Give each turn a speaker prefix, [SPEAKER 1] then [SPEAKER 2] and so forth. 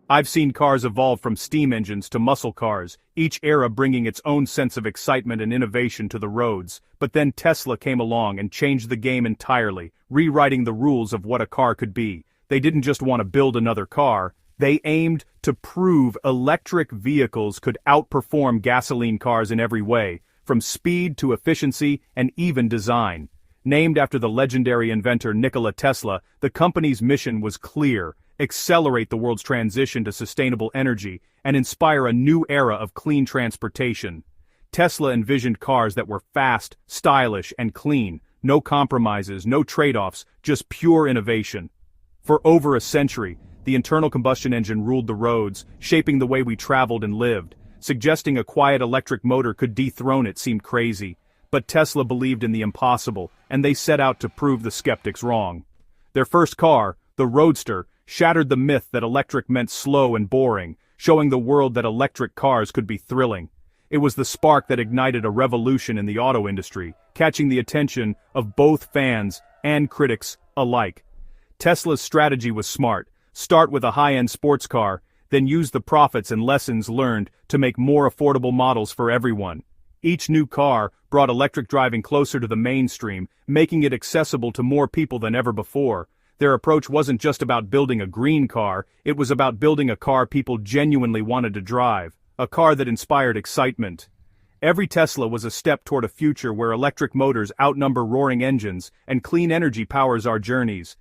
[SPEAKER 1] I've seen cars evolve from steam engines to muscle cars, each era bringing its own sense of excitement and innovation to the roads, but then Tesla came along and changed the game entirely, rewriting the rules of what a car could be. They didn't just want to build another car, they aimed to prove electric vehicles could outperform gasoline cars in every way, from speed to efficiency and even design. Named after the legendary inventor Nikola Tesla, the company's mission was clear: accelerate the world's transition to sustainable energy and inspire a new era of clean transportation. Tesla envisioned cars that were fast, stylish, and clean, no compromises, no trade-offs, just pure innovation. For over a century, the internal combustion engine ruled the roads, shaping the way we traveled and lived. Suggesting a quiet electric motor could dethrone it seemed crazy. But Tesla believed in the impossible, and they set out to prove the skeptics wrong. Their first car, the Roadster, shattered the myth that electric meant slow and boring, showing the world that electric cars could be thrilling. It was the spark that ignited a revolution in the auto industry, catching the attention of both fans and critics alike. Tesla's strategy was smart: start with a high-end sports car, then use the profits and lessons learned to make more affordable models for everyone. Each new car brought electric driving closer to the mainstream, making it accessible to more people than ever before. Their approach wasn't just about building a green car, it was about building a car people genuinely wanted to drive, a car that inspired excitement. Every Tesla was a step toward a future where electric motors outnumber roaring engines, and clean energy powers our journeys.